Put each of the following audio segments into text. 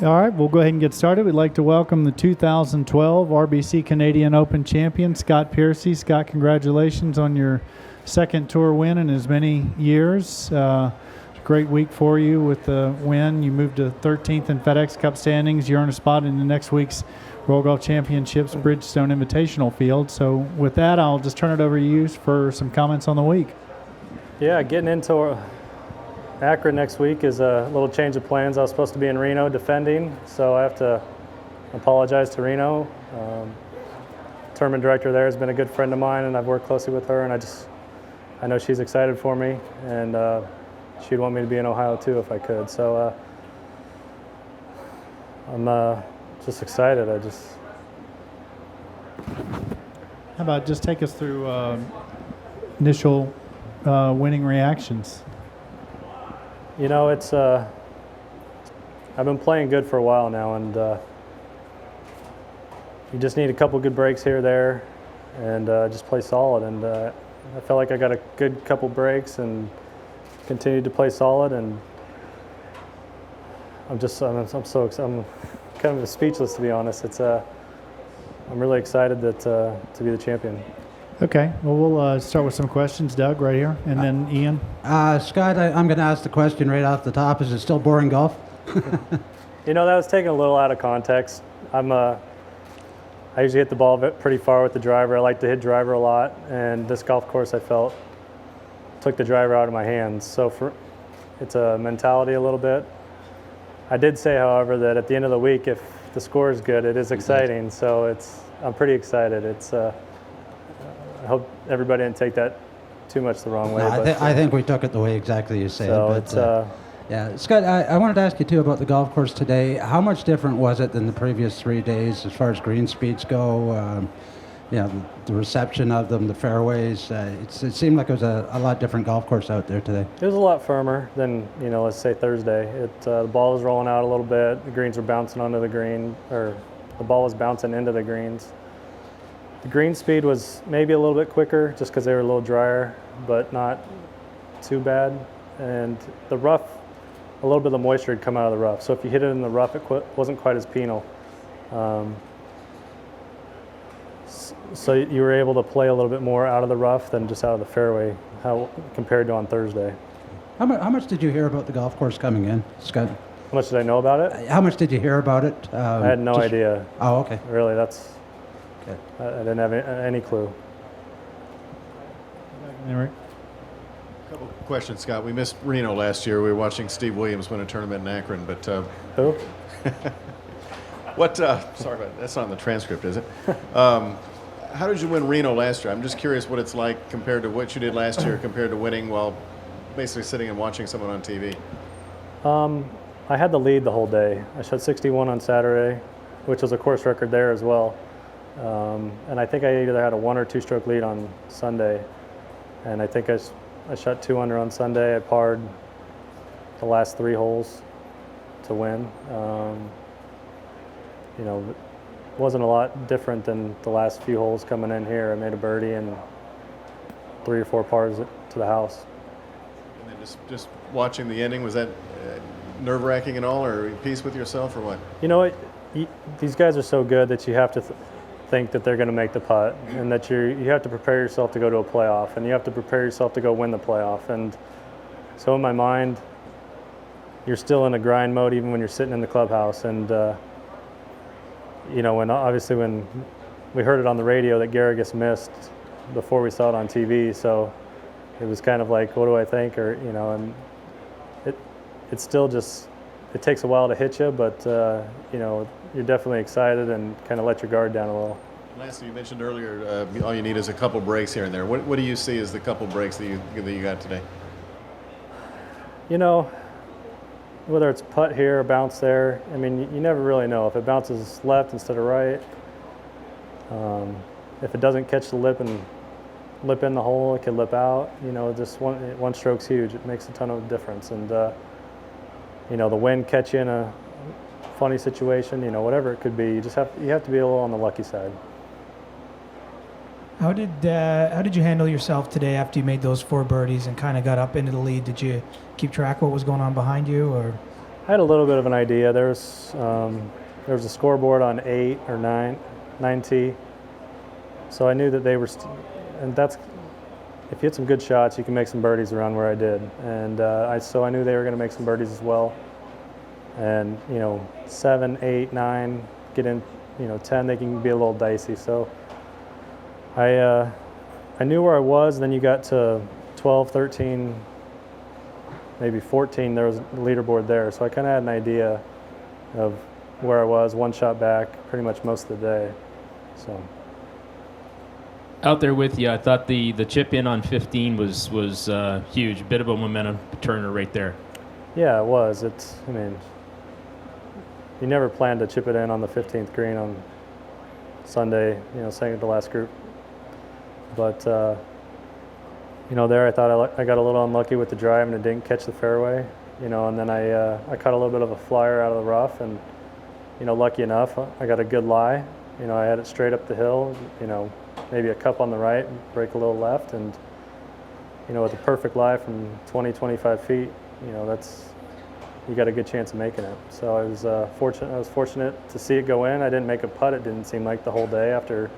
All right, we'll go ahead and get started. We'd like to welcome the 2012 RBC Canadian Open champion, Scott Piercy. Scott, congratulations on your second tour win in as many years. Great week for you with the win. You moved to 13th in FedEx Cup standings. You earn a spot in the next week's World Golf Championships Bridgestone Invitational field. So with that, I'll just turn it over to you for some comments on the week. Yeah, getting into Akron next week is a little change of plans. I was supposed to be in Reno defending, so I have to apologize to Reno. Tournament director there has been a good friend of mine, and I've worked closely with her, and I know she's excited for me, and she'd want me to be in Ohio too if I could. So I'm just excited. How about just take us through initial winning reactions? You know, it's I've been playing good for a while now, and you just need a couple good breaks here or there, and just play solid. And I felt like I got a good couple breaks and continued to play solid. And I'm so excited. I'm kind of speechless, to be honest. I'm really excited to be the champion. Okay, well, we'll start with some questions. Doug, right here, and then Ian. Scott, I'm going to ask the question right off the top. Is it still boring golf? You know, that was taken a little out of context. I usually hit the ball pretty far with the driver. I like to hit driver a lot, and this golf course I felt took the driver out of my hands. So it's a mentality a little bit. I did say, however, that at the end of the week, if the score is good, it is exciting. So I'm pretty excited. I hope everybody didn't take that too much the wrong way. No, I think we took it the way exactly you said. So yeah, Scott, I wanted to ask you too about the golf course today. How much different was it than the previous 3 days as far as green speeds go? The reception of them, the fairways. It seemed like it was a lot different golf course out there today. It was a lot firmer than, let's say Thursday. The ball was rolling out a little bit. The greens were bouncing onto the green, or the ball was bouncing into the greens. The green speed was maybe a little bit quicker just because they were a little drier, but not too bad. And the rough, a little bit of the moisture had come out of the rough. So if you hit it in the rough, it wasn't quite as penal. So you were able to play a little bit more out of the rough than just out of the fairway, compared to on Thursday. How much did you hear about the golf course coming in, Scott? How much did I know about it? How much did you hear about it? I had no idea. Oh, okay. Really, okay. I didn't have any clue. Eric? Couple questions, Scott. We missed Reno last year. We were watching Steve Williams win a tournament in Akron, but who? What? Sorry about that. That's not in the transcript, is it? How did you win Reno last year? I'm just curious what it's like compared to what you did last year, compared to winning while basically sitting and watching someone on TV. I had the lead the whole day. I shot 61 on Saturday, which was a course record there as well. And I think I either had a 1 or 2 stroke lead on Sunday, and I think I shot 2 under on Sunday. I parred the last 3 holes to win. It wasn't a lot different than the last few holes coming in here. I made a birdie and 3 or 4 pars to the house. And then just watching the ending, was that nerve-wracking at all, or peace with yourself, or what? You know what? These guys are so good that you have to think that they're going to make the putt, and that you have to prepare yourself to go to a playoff, and you have to prepare yourself to go win the playoff. And so in my mind, you're still in a grind mode even when you're sitting in the clubhouse. And when we heard it on the radio that Garrigus missed before we saw it on TV, so it was kind of like, what do I think? And it's still just, it takes a while to hit you, but you're definitely excited and kind of let your guard down a little. Lastly, you mentioned earlier all you need is a couple breaks here and there. What do you see as the couple breaks that you got today? Whether it's putt here or bounce there, I mean, you never really know. If it bounces left instead of right, if it doesn't catch the lip and lip in the hole, it could lip out. Just one stroke's huge. It makes a ton of difference. And the wind catch you in a funny situation, whatever it could be, you have to be a little on the lucky side. How did you handle yourself today after you made those 4 birdies and kind of got up into the lead? Did you keep track of what was going on behind you, or I had a little bit of an idea. There was a scoreboard on 8 or 9T, so I knew that they were, and that's, if you hit some good shots, you can make some birdies around where I did, and so I knew they were going to make some birdies as well. And 7, 8, 9, get in, 10, they can be a little dicey. So I knew where I was. Then you got to 12, 13. Maybe 14, there was a leaderboard there. So I kind of had an idea of where I was, one shot back pretty much most of the day. So out there with you, I thought the chip in on 15 was huge. Bit of a momentum turner right there. Yeah, it was. You never planned to chip it in on the 15th green on Sunday, second to last group. But there I thought I got a little unlucky with the drive and it didn't catch the fairway, and then I caught a little bit of a flyer out of the rough, and lucky enough I got a good lie. I had it straight up the hill, maybe a cup on the right, break a little left, and with a perfect lie from 20-25 feet, you got a good chance of making it. So I was fortunate to see it go in. I didn't make a putt, it didn't seem like, the whole day after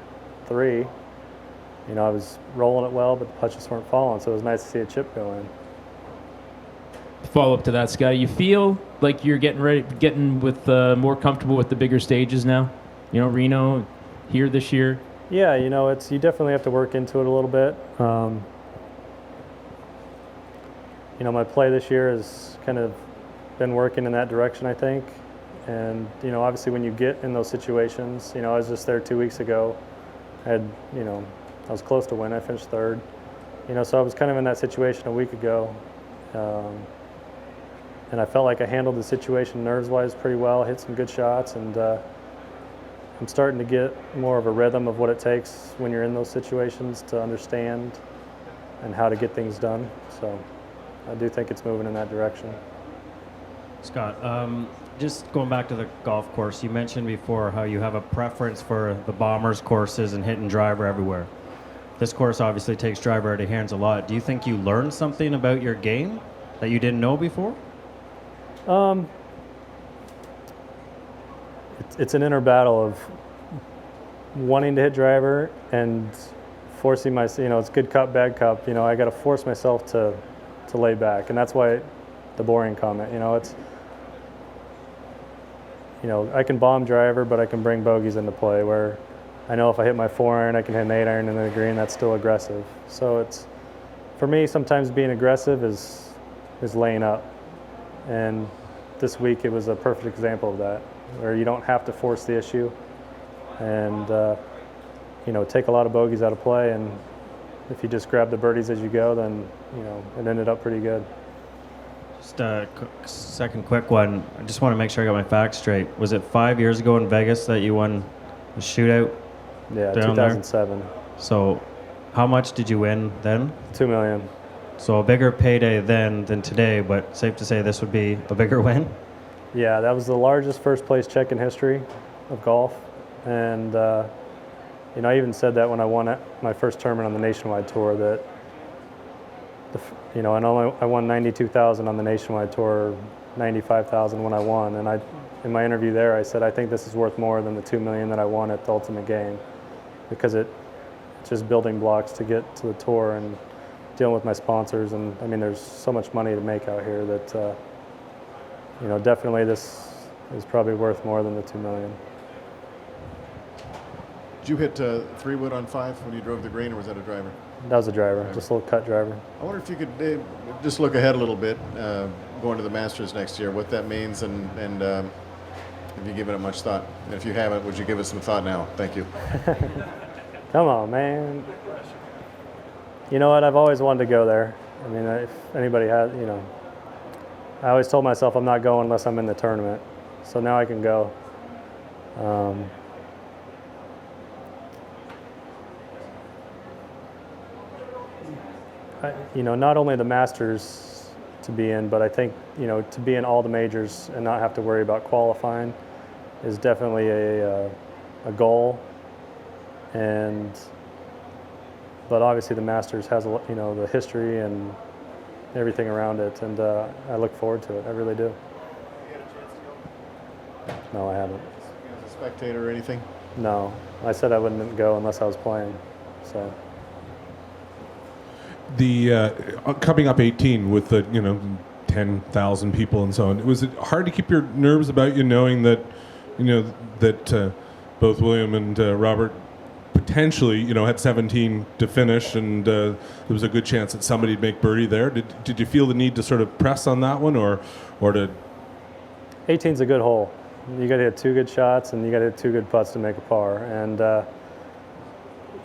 3. I was rolling it well, but the putts just weren't falling, so it was nice to see a chip go in. Follow up to that, Scott. You feel like you're getting with more comfortable with the bigger stages now? Reno here this year. Yeah, you definitely have to work into it a little bit. My play this year has kind of been working in that direction, I think. And obviously, when you get in those situations, I was just there 2 weeks ago. I was close to win. I finished 3rd. So I was kind of in that situation a week ago. And I felt like I handled the situation nerves-wise pretty well, hit some good shots, and I'm starting to get more of a rhythm of what it takes when you're in those situations to understand and how to get things done. So I do think it's moving in that direction. Scott, just going back to the golf course, you mentioned before how you have a preference for the Bombers courses and hitting driver everywhere. This course obviously takes driver out of hands a lot. Do you think you learned something about your game that you didn't know before? It's an inner battle of wanting to hit driver and forcing it's good cup, bad cup. I got to force myself to lay back, and that's why the boring comment. It's I can bomb driver, but I can bring bogeys into play. Where I know if I hit my 4-iron, I can hit an 8-iron into the green. That's still aggressive. So it's, for me, sometimes being aggressive is laying up, and this week it was a perfect example of that, where you don't have to force the issue, and take a lot of bogeys out of play, and if you just grab the birdies as you go, then it ended up pretty good. Just a second quick one. I just want to make sure I got my facts straight. Was it 5 years ago in Vegas that you won the shootout? Yeah, down 2007. There? So how much did you win then? $2 million. So a bigger payday then than today, but safe to say this would be a bigger win? Yeah, that was the largest first place check in history of golf. And, I even said that when I won my first tournament on the Nationwide Tour, that, I won $92,000 on the Nationwide Tour, $95,000 when I won. And in my interview there, I said, I think this is worth more than the $2 million that I won at the Ultimate Game, because it's just building blocks to get to the tour and dealing with my sponsors. And there's so much money to make out here that, definitely this is probably worth more than the $2 million. Did you hit 3-wood on 5 when you drove the green, or was that a driver? That was a driver, just a little cut driver. I wonder if you could just look ahead a little bit, going to the Masters next year, what that means, and have you given it much thought? And if you haven't, would you give it some thought now? Thank you. Come on, man. You know what? I've always wanted to go there. If anybody has, I always told myself I'm not going unless I'm in the tournament. So now I can go. Not only the Masters to be in, but I think, to be in all the majors and not have to worry about qualifying is definitely a goal. But obviously the Masters has, the history and everything around it, and I look forward to it. I really do. No, I haven't. As a spectator or anything? No, I said I wouldn't go unless I was playing. So The coming up 18 with the 10,000 people and so on. Was it hard to keep your nerves about you, knowing that that both William and Robert potentially had 17 to finish, and there was a good chance that somebody'd make birdie there? Did you feel the need to sort of press on that one, or to? 18's a good hole. You got to hit 2 good shots, and you got to hit 2 good putts to make a par. And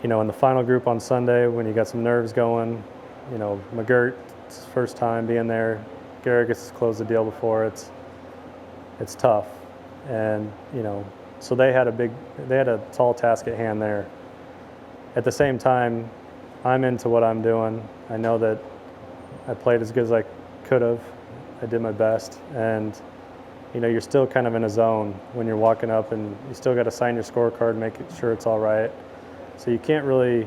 in the final group on Sunday, when you got some nerves going, McGirt's first time being there, Garrigus has closed the deal before. It's tough, and so they had a tall task at hand there. At the same time, I'm into what I'm doing. I know that I played as good as I could have. I did my best, and you're still kind of in a zone when you're walking up, and you still got to sign your scorecard, make sure it's all right. So you can't really,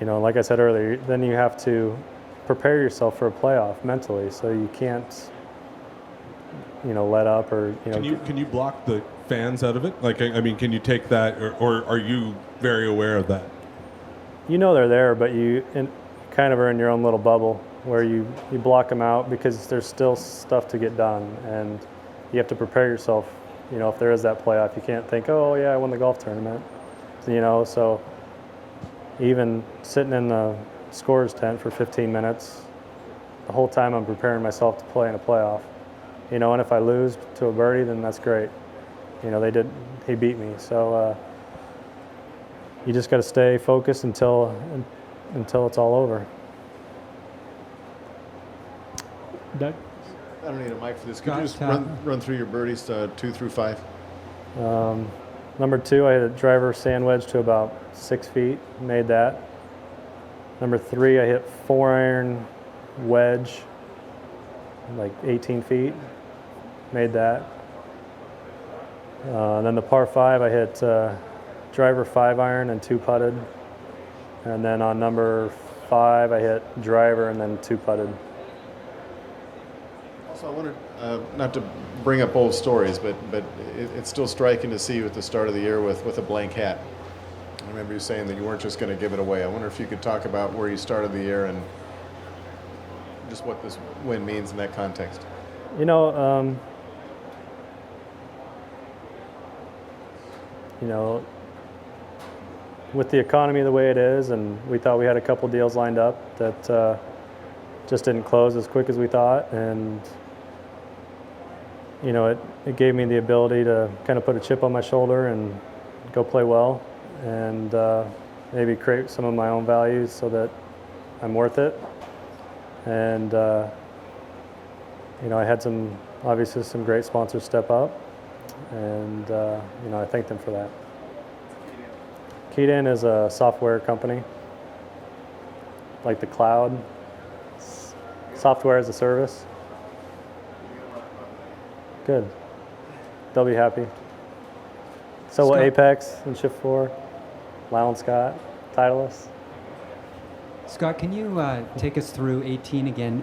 like I said earlier, then you have to prepare yourself for a playoff mentally. So you can't, let up or Can you block the fans out of it? Like, I mean, can you take that, or are you very aware of that? They're there, but you kind of are in your own little bubble where you block them out because there's still stuff to get done, and you have to prepare yourself. If there is that playoff, you can't think, oh yeah, I won the golf tournament. So even sitting in the scorer's tent for 15 minutes, the whole time I'm preparing myself to play in a playoff. And if I lose to a birdie, then that's great. He beat me. So you just got to stay focused until it's all over. Doug? I don't need a mic for this. Could you just run through your birdies 2 through 5? Number 2, I hit a driver sand wedge to about 6 feet, made that. Number 3, I hit 4-iron wedge, like 18 feet, made that. Then the par 5, I hit driver 5-iron and 2 putted. And then on number 5, I hit driver and then 2 putted. Also, I wondered, not to bring up old stories, but it's still striking to see you at the start of the year with a blank hat. I remember you saying that you weren't just going to give it away. I wonder if you could talk about where you started the year and just what this win means in that context. With the economy the way it is, and we thought we had a couple deals lined up that just didn't close as quick as we thought, and it gave me the ability to kind of put a chip on my shoulder and go play well, and maybe create some of my own values so that I'm worth it. And I had obviously some great sponsors step up, and I thank them for that. Keaton is a software company, like the cloud, software as a service. Good. They'll be happy. So will Scott. Apex and Shift 4, Lyle and Scott, Titleist. Scott, can you take us through 18 again?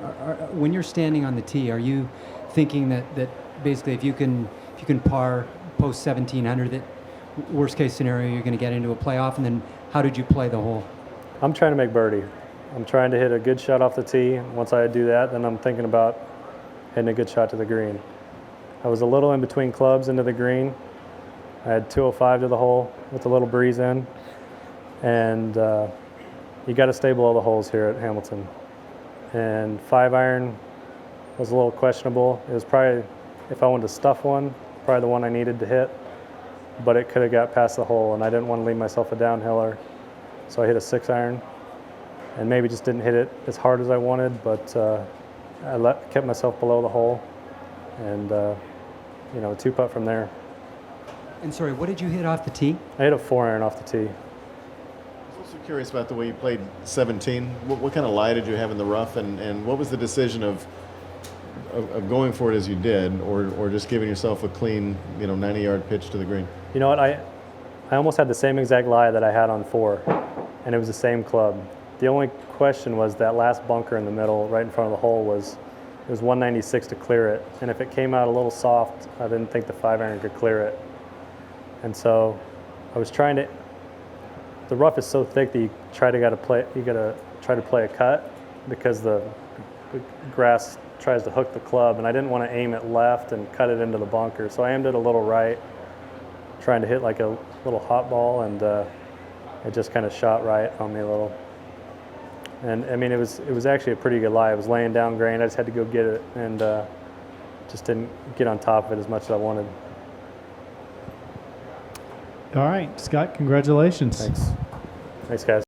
When you're standing on the tee, are you thinking that basically if you can par post 1700, that worst case scenario you're going to get into a playoff? And then how did you play the hole? I'm trying to make birdie. I'm trying to hit a good shot off the tee. Once I do that, then I'm thinking about hitting a good shot to the green. I was a little in between clubs into the green. I had 205 to the hole with a little breeze in, and you got to stay below the holes here at Hamilton. And 5-iron was a little questionable. It was probably, if I wanted to stuff one, probably the one I needed to hit, but it could have got past the hole, and I didn't want to leave myself a downhiller, so I hit a 6-iron, and maybe just didn't hit it as hard as I wanted, but I kept myself below the hole, and 2-putt from there. And sorry, what did you hit off the tee? I hit a 4-iron off the tee. I was also curious about the way you played 17. What kind of lie did you have in the rough, and what was the decision of going for it as you did, or just giving yourself a clean 90-yard pitch to the green? You know what, I almost had the same exact lie that I had on 4, and it was the same club. The only question was that last bunker in the middle, right in front of the hole, was It was 196 to clear it, and if it came out a little soft, I didn't think the 5-iron could clear it. And so I was trying to. The rough is so thick that you gotta try to play a cut because the grass tries to hook the club, and I didn't want to aim it left and cut it into the bunker, so I aimed it a little right, trying to hit like a little hot ball, and it just kind of shot right on me a little. And I mean, it was actually a pretty good lie. I was laying down grain. I just had to go get it, and just didn't get on top of it as much as I wanted. All right, Scott, congratulations. Thanks. Thanks, guys.